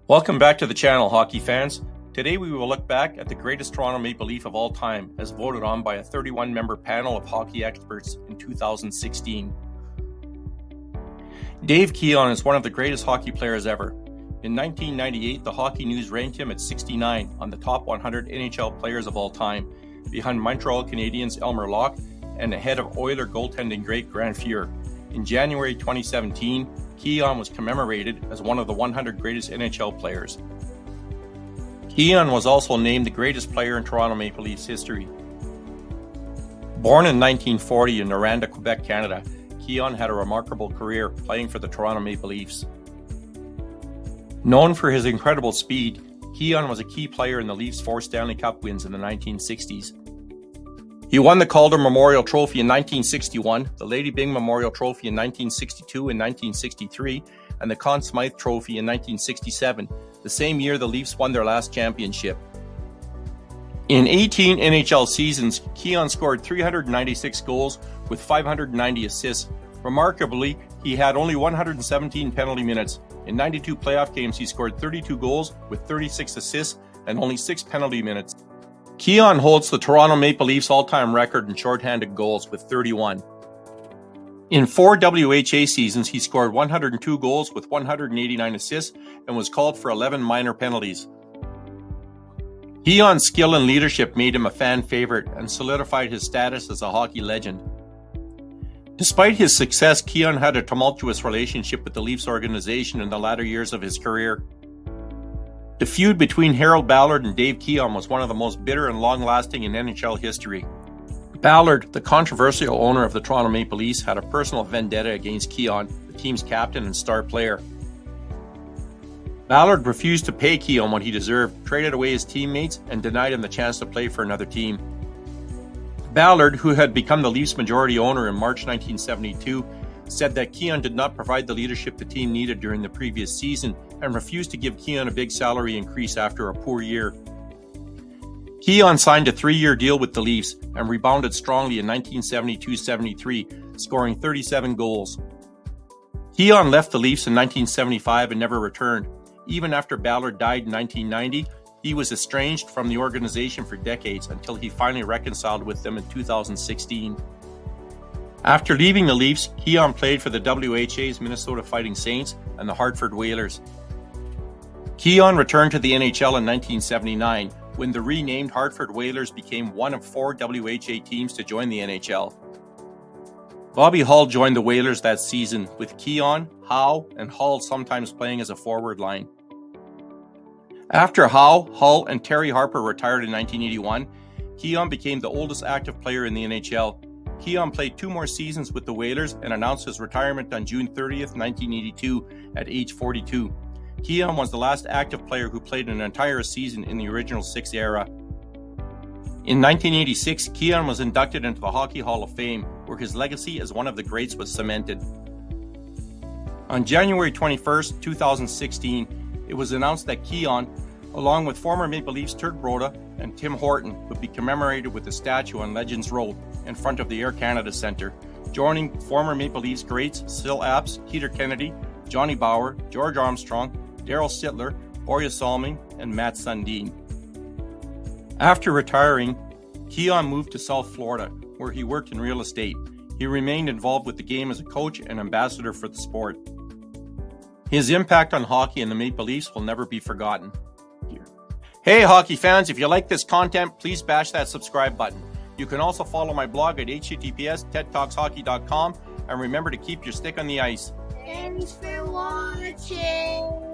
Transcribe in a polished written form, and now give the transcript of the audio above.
Welcome back to the channel, hockey fans. Today we will look back at the greatest Toronto Maple Leaf of all time, as voted on by a 31-member panel of hockey experts in 2016. Dave Keon is one of the greatest hockey players ever. In 1998, the Hockey News ranked him at 69 on the top 100 NHL players of all time, behind Montreal Canadiens' Elmer Locke and ahead of Oiler goaltending great Grant Fuhr. In January 2017, Keon was commemorated as one of the 100 greatest NHL players. Keon was also named the greatest player in Toronto Maple Leafs history. Born in 1940 in Noranda, Quebec, Canada, Keon had a remarkable career playing for the Toronto Maple Leafs. Known for his incredible speed, Keon was a key player in the Leafs' 4 Stanley Cup wins in the 1960s. He won the Calder Memorial Trophy in 1961, the Lady Byng Memorial Trophy in 1962 and 1963, and the Conn Smythe Trophy in 1967, the same year the Leafs won their last championship. In 18 NHL seasons, Keon scored 396 goals with 590 assists. Remarkably, he had only 117 penalty minutes. In 92 playoff games, he scored 32 goals with 36 assists and only 6 penalty minutes. Keon holds the Toronto Maple Leafs all-time record in shorthanded goals with 31. In 4 WHA seasons, he scored 102 goals with 189 assists and was called for 11 minor penalties. Keon's skill and leadership made him a fan favorite and solidified his status as a hockey legend. Despite his success, Keon had a tumultuous relationship with the Leafs organization in the latter years of his career. The feud between Harold Ballard and Dave Keon was one of the most bitter and long-lasting in NHL history. Ballard, the controversial owner of the Toronto Maple Leafs, had a personal vendetta against Keon, the team's captain and star player. Ballard refused to pay Keon what he deserved, traded away his teammates, and denied him the chance to play for another team. Ballard, who had become the Leafs' majority owner in March 1972, said that Keon did not provide the leadership the team needed during the previous season and refused to give Keon a big salary increase after a poor year. Keon signed a 3-year deal with the Leafs and rebounded strongly in 1972-73, scoring 37 goals. Keon left the Leafs in 1975 and never returned. Even after Ballard died in 1990, he was estranged from the organization for decades until he finally reconciled with them in 2016. After leaving the Leafs, Keon played for the WHA's Minnesota Fighting Saints and the Hartford Whalers. Keon returned to the NHL in 1979, when the renamed Hartford Whalers became one of 4 WHA teams to join the NHL. Bobby Hull joined the Whalers that season, with Keon, Howe, and Hull sometimes playing as a forward line. After Howe, Hull, and Terry Harper retired in 1981, Keon became the oldest active player in the NHL. Keon played 2 more seasons with the Whalers and announced his retirement on June 30th, 1982 at age 42. Keon was the last active player who played an entire season in the original 6 era. In 1986, Keon was inducted into the Hockey Hall of Fame, where his legacy as one of the greats was cemented. On January 21st, 2016, it was announced that Keon, along with former Maple Leafs Turk Broda and Tim Horton, would be commemorated with a statue on Legends Road in front of the Air Canada Centre, joining former Maple Leafs greats Syl Apps, Peter Kennedy, Johnny Bower, George Armstrong, Daryl Sittler, Borje Salming, and Matt Sundin. After retiring, Keon moved to South Florida, where he worked in real estate. He remained involved with the game as a coach and ambassador for the sport. His impact on hockey and the Maple Leafs will never be forgotten. Hey hockey fans, if you like this content, please bash that subscribe button. You can also follow my blog at https://tedtalkshockey.com, and remember to keep your stick on the ice. Thanks for watching.